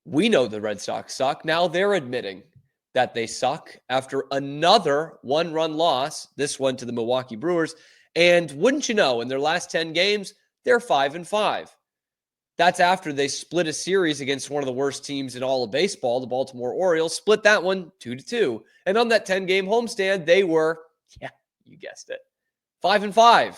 We know the Red Sox suck. Now they're admitting that they suck after another one-run loss, this one to the Milwaukee Brewers. And wouldn't you know, in their last 10 games, they're 5-5. That's after they split a series against one of the worst teams in all of baseball, the Baltimore Orioles, split that one 2-2. And on that 10-game homestand, they were, yeah, you guessed it, 5-5.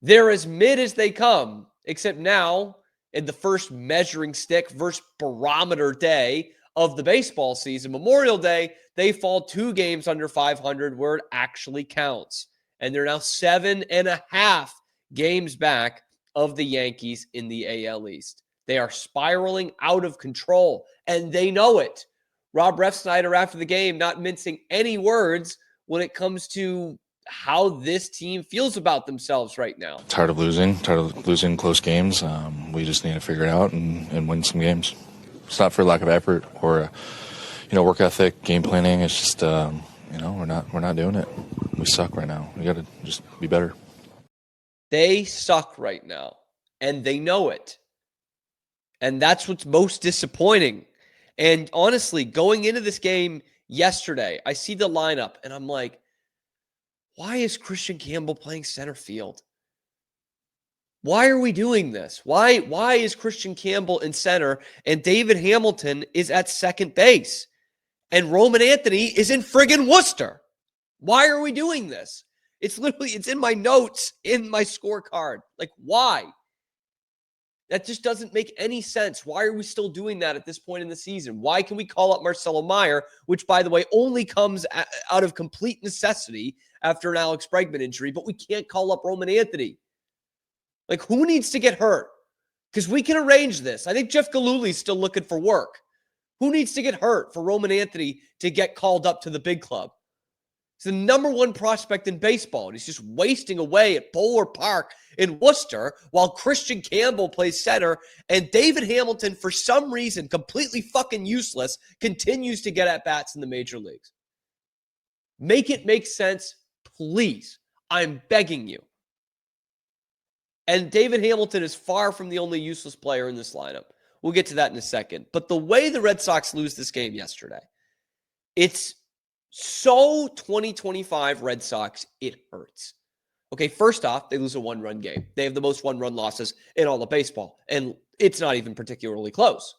They're as mid as they come, except now in the first measuring stick versus barometer day of the baseball season, Memorial Day, they fall 2 games under 500 where it actually counts. And they're now 7.5 games back of the Yankees in the AL East. They are spiraling out of control, and they know it. Rob Refsnyder, after the game, not mincing any words when it comes to how this team feels about themselves right now. Tired of losing close games. We just need to figure it out and win some games. It's not for lack of effort or, work ethic, game planning. It's just, we're not doing it. We suck right now. We got to just be better. They suck right now, and they know it. And that's what's most disappointing. And honestly, going into this game yesterday, I see the lineup, and I'm like, why is Christian Campbell playing center field? Why are we doing this? Why is Christian Campbell in center, and David Hamilton is at second base, and Roman Anthony is in friggin' Worcester? Why are we doing this? It's in my notes, in my scorecard. Like, why? That just doesn't make any sense. Why are we still doing that at this point in the season? Why can we call up Marcelo Meyer, which, by the way, only comes out of complete necessity after an Alex Bregman injury, but we can't call up Roman Anthony? Like, who needs to get hurt? Because we can arrange this. I think Jeff Galooly's still looking for work. Who needs to get hurt for Roman Anthony to get called up to the big club? He's the number 1 prospect in baseball, and he's just wasting away at Bowler Park in Worcester while Christian Campbell plays center, and David Hamilton, for some reason, completely fucking useless, continues to get at-bats in the major leagues. Make it make sense, please. I'm begging you. And David Hamilton is far from the only useless player in this lineup. We'll get to that in a second. But the way the Red Sox lose this game yesterday, it's so 2025 Red Sox, it hurts. Okay, first off, they lose a 1-run game. They have the most 1-run losses in all of baseball, and it's not even particularly close.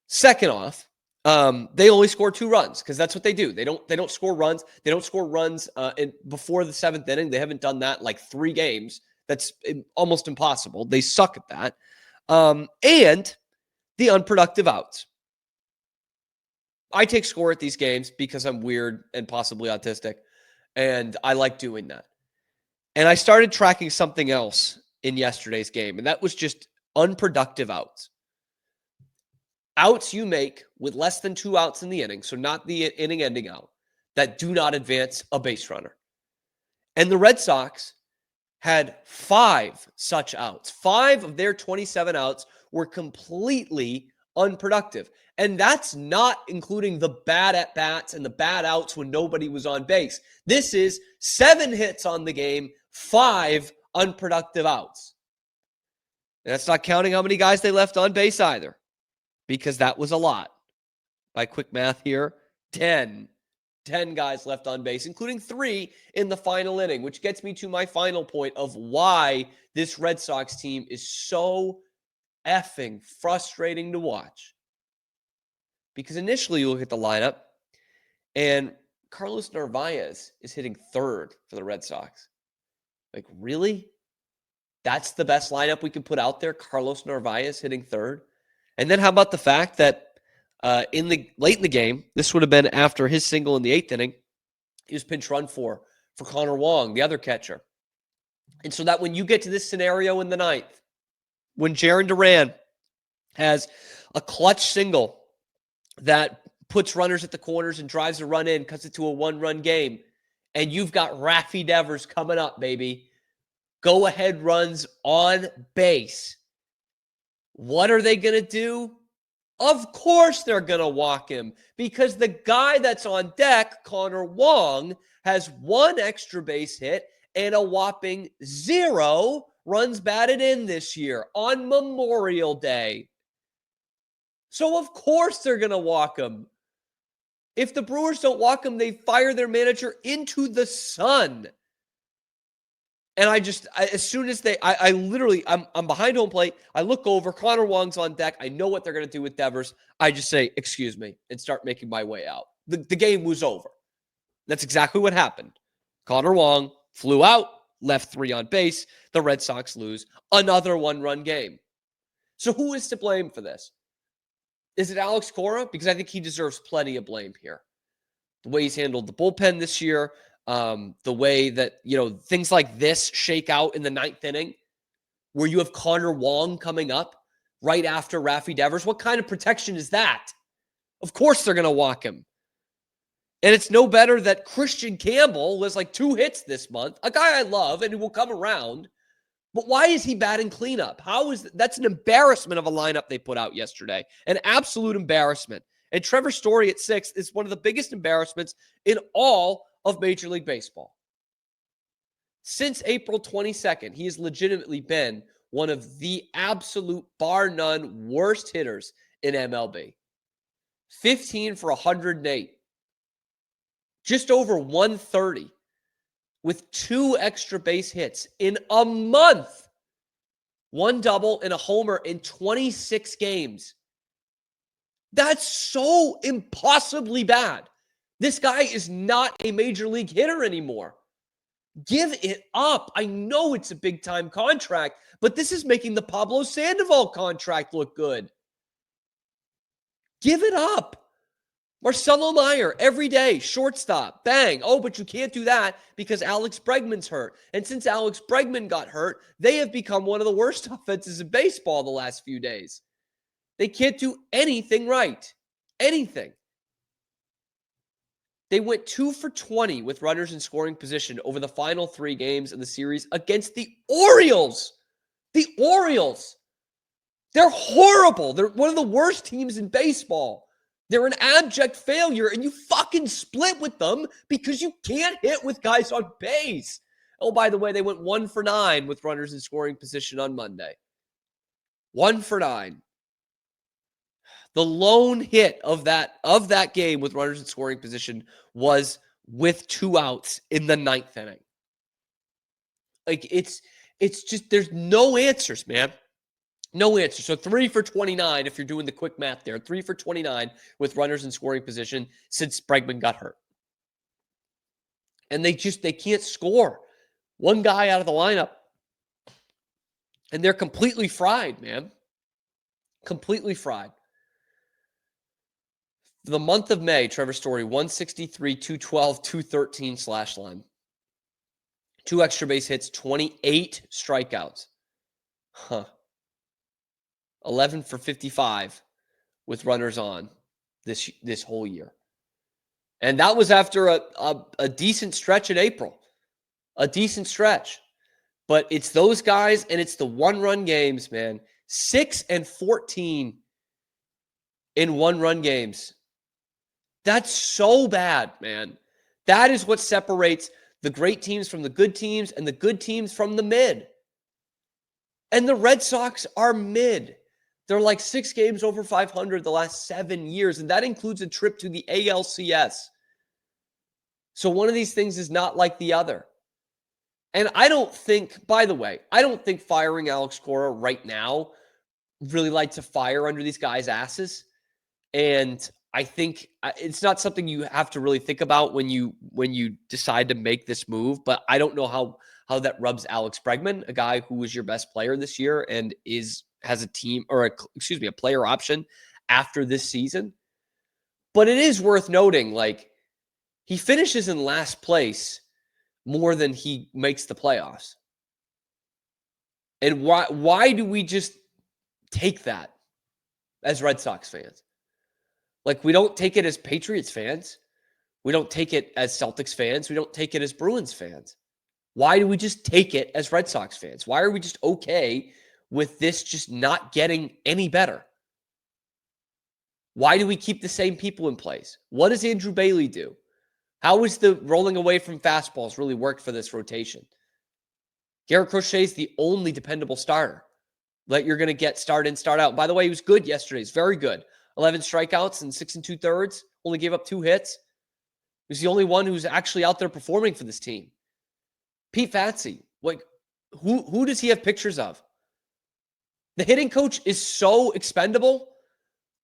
Second off, they only score 2 runs because that's what they do. They don't score runs. They don't score runs before the 7th inning. They haven't done that in like 3 games. That's almost impossible. They suck at that. And the unproductive outs. I take score at these games because I'm weird and possibly autistic, and I like doing that. And I started tracking something else in yesterday's game, and that was just unproductive outs. Outs you make with less than 2 outs in the inning, so not the inning-ending out, that do not advance a base runner. And the Red Sox had 5 such outs. 5 of their 27 outs were completely unproductive. And that's not including the bad at-bats and the bad outs when nobody was on base. This is 7 hits on the game, 5 unproductive outs. And that's not counting how many guys they left on base either, because that was a lot. By quick math here, 10 guys left on base, including 3 in the final inning, which gets me to my final point of why this Red Sox team is so effing frustrating to watch. Because initially you look at the lineup, and Carlos Narvaez is hitting 3rd for the Red Sox. Like, really? That's the best lineup we can put out there? Carlos Narvaez hitting 3rd? And then how about the fact that late in the game, this would have been after his single in the 8th inning, he was pinch run for Connor Wong, the other catcher. And so that when you get to this scenario in the 9th, when Jarren Duran has a clutch single that puts runners at the corners and drives a run in, cuts it to a 1-run game, and you've got Raffy Devers coming up, baby. Go-ahead runs on base. What are they going to do? Of course they're going to walk him, because the guy that's on deck, Connor Wong, has 1 extra base hit and a whopping 0 runs batted in this year on Memorial Day. So of course they're going to walk him. If the Brewers don't walk him, they fire their manager into the sun. And as soon as I'm behind home plate. I look over, Connor Wong's on deck. I know what they're going to do with Devers. I just say, excuse me, and start making my way out. The game was over. That's exactly what happened. Connor Wong flew out, left 3 on base. The Red Sox lose another 1-run game. So who is to blame for this? Is it Alex Cora? Because I think he deserves plenty of blame here. The way he's handled the bullpen this year, the way that, things like this shake out in the 9th inning, where you have Connor Wong coming up right after Rafi Devers. What kind of protection is that? Of course they're going to walk him. And it's no better that Christian Campbell was like 2 hits this month, a guy I love and who will come around. But why is he batting cleanup? That's an embarrassment of a lineup they put out yesterday. An absolute embarrassment. And Trevor Story at 6 is one of the biggest embarrassments in all of Major League Baseball. Since April 22nd, he has legitimately been one of the absolute, bar none, worst hitters in MLB. 15 for 108. Just over 130. With 2 extra base hits in a month. 1 double and a homer in 26 games. That's so impossibly bad. This guy is not a major league hitter anymore. Give it up. I know it's a big-time contract, but this is making the Pablo Sandoval contract look good. Give it up. Marcelo Meyer, every day, shortstop, bang. Oh, but you can't do that because Alex Bregman's hurt. And since Alex Bregman got hurt, they have become one of the worst offenses in baseball the last few days. They can't do anything right. Anything. They went 2 for 20 with runners in scoring position over the final 3 games of the series against the Orioles. The Orioles. They're horrible. They're one of the worst teams in baseball. They're an abject failure, and you fucking split with them because you can't hit with guys on base. Oh, by the way, they went 1 for 9 with runners in scoring position on Monday. 1 for 9. The lone hit of that game with runners in scoring position was with 2 outs in the 9th inning. Like, it's just, there's no answers, man. No answer. So 3 for 29, if you're doing the quick math there. 3 for 29 with runners in scoring position since Bregman got hurt. And they can't score. One guy out of the lineup. And they're completely fried, man. Completely fried. For the month of May, Trevor Story, 163, 212, 213 slash line. 2 extra base hits, 28 strikeouts. 11 for 55 with runners on this whole year. And that was after a decent stretch in April. A decent stretch. But it's those guys and it's the 1-run games, man. 6 and 14 in 1-run games. That's so bad, man. That is what separates the great teams from the good teams and the good teams from the mid. And the Red Sox are mid. They're like 6 games over 500 the last 7 years, and that includes a trip to the ALCS. So one of these things is not like the other. And I don't think firing Alex Cora right now really lights a fire under these guys' asses. And I think it's not something you have to really think about when you decide to make this move. But I don't know how that rubs Alex Bregman, a guy who was your best player this year and has a player option after this season. But it is worth noting, like, he finishes in last place more than he makes the playoffs. And why do we just take that as Red Sox fans? Like, we don't take it as Patriots fans. We don't take it as Celtics fans. We don't take it as Bruins fans. Why do we just take it as Red Sox fans? Why are we just okay with this just not getting any better? Why do we keep the same people in place? What does Andrew Bailey do? How is the rolling away from fastballs really worked for this rotation? Garrett Crochet is the only dependable starter that you're going to get start in, start out. By the way, he was good yesterday. He's very good. 11 strikeouts and 6 2/3. Only gave up 2 hits. He's the only one who's actually out there performing for this team. Pete Fatsi, like, who does he have pictures of? The hitting coach is so expendable.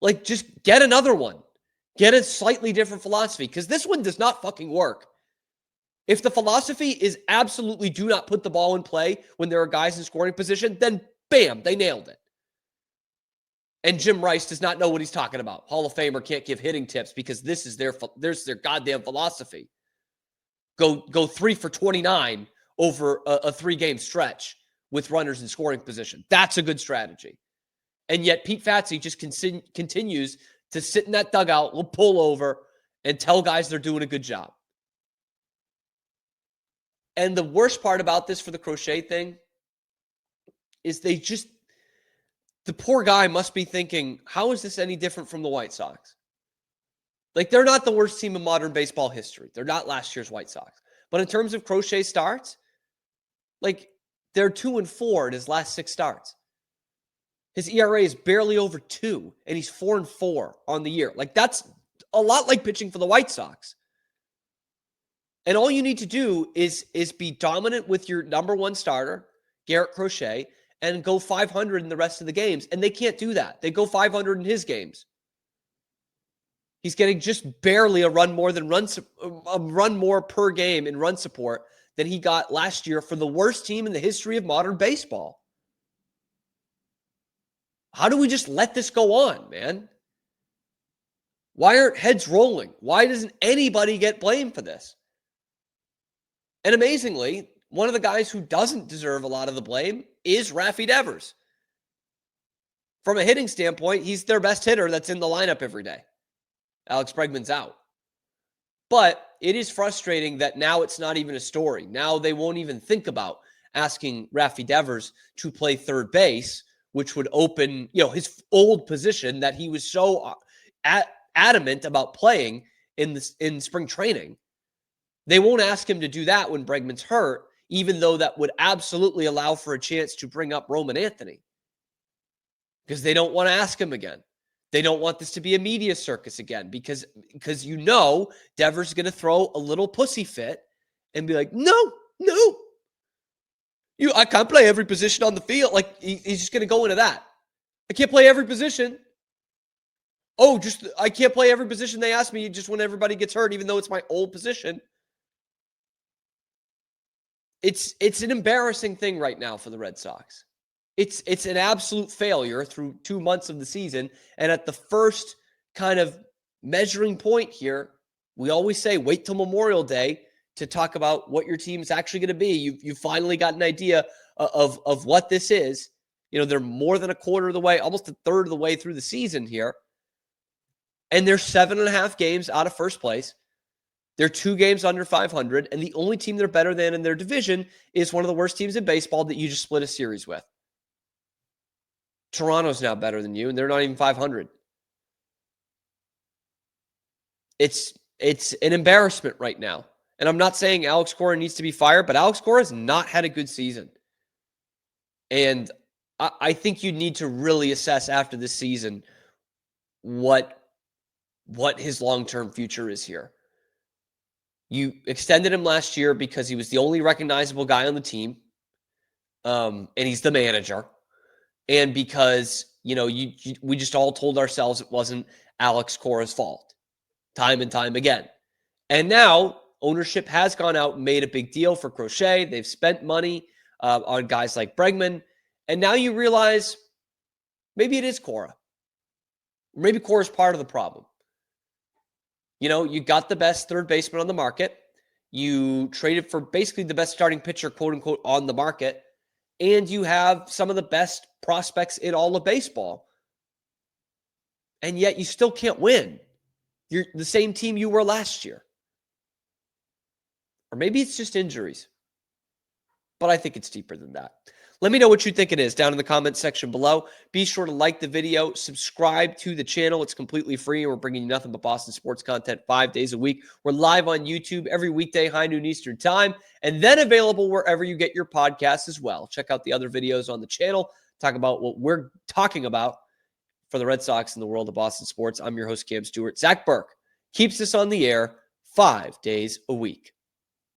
Like, just get another one. Get a slightly different philosophy, because this one does not fucking work. If the philosophy is absolutely do not put the ball in play when there are guys in scoring position, then bam, they nailed it. And Jim Rice does not know what he's talking about. Hall of Famer can't give hitting tips because there's their goddamn philosophy. Go 3 for 29 over a 3-game stretch with runners in scoring position. That's a good strategy. And yet Pete Fatsi just continues to sit in that dugout, will pull over, and tell guys they're doing a good job. And the worst part about this for the Crochet thing is the poor guy must be thinking, how is this any different from the White Sox? Like, they're not the worst team in modern baseball history. They're not last year's White Sox. But in terms of Crochet starts, like, they're 2-4 in his last 6 starts. His ERA is barely over 2, and he's 4-4 on the year. Like, that's a lot like pitching for the White Sox. And all you need to do is be dominant with your number 1 starter, Garrett Crochet, and go 500 in the rest of the games. And they can't do that. They go 500 in his games. He's getting just barely a run more per game in run support than he got last year for the worst team in the history of modern baseball. How do we just let this go on, man? Why aren't heads rolling? Why doesn't anybody get blamed for this? And amazingly, one of the guys who doesn't deserve a lot of the blame is Rafi Devers. From a hitting standpoint, he's their best hitter that's in the lineup every day. Alex Bregman's out. But it is frustrating that now it's not even a story. Now they won't even think about asking Rafi Devers to play third base, which would open, his old position that he was so adamant about playing in spring training. They won't ask him to do that when Bregman's hurt, even though that would absolutely allow for a chance to bring up Roman Anthony, because they don't want to ask him again. They don't want this to be a media circus again, because Devers is going to throw a little pussy fit and be like, no, I can't play every position on the field. Like, he's just going to go into that. I can't play every position. I can't play every position they ask me just when everybody gets hurt, even though it's my old position. It's an embarrassing thing right now for the Red Sox. It's an absolute failure through 2 months of the season. And at the first kind of measuring point here, we always say, wait till Memorial Day to talk about what your team's actually going to be. You've finally got an idea of what this is. They're more than a quarter of the way, almost a third of the way through the season here. And they're 7.5 games out of first place. They're 2 games under 500. And the only team they're better than in their division is one of the worst teams in baseball that you just split a series with. Toronto's now better than you, and they're not even 500. It's an embarrassment right now. And I'm not saying Alex Cora needs to be fired, but Alex Cora has not had a good season. And I think you need to really assess after this season what his long-term future is here. You extended him last year because he was the only recognizable guy on the team, and he's the manager. And because, we just all told ourselves it wasn't Alex Cora's fault time and time again. And now ownership has gone out and made a big deal for Crochet. They've spent money on guys like Bregman. And now you realize maybe it is Cora. Maybe Cora's part of the problem. You got the best third baseman on the market. You traded for basically the best starting pitcher, quote unquote, on the market. And you have some of the best prospects in all of baseball. And yet you still can't win. You're the same team you were last year. Or maybe it's just injuries. But I think it's deeper than that. Let me know what you think it is down in the comments section below. Be sure to like the video, subscribe to the channel. It's completely free. We're bringing you nothing but Boston sports content 5 days a week. We're live on YouTube every weekday, high noon Eastern time, and then available wherever you get your podcasts as well. Check out the other videos on the channel. Talk about what we're talking about for the Red Sox in the world of Boston sports. I'm your host, Cam Stuart. Zach Burke keeps us on the air 5 days a week.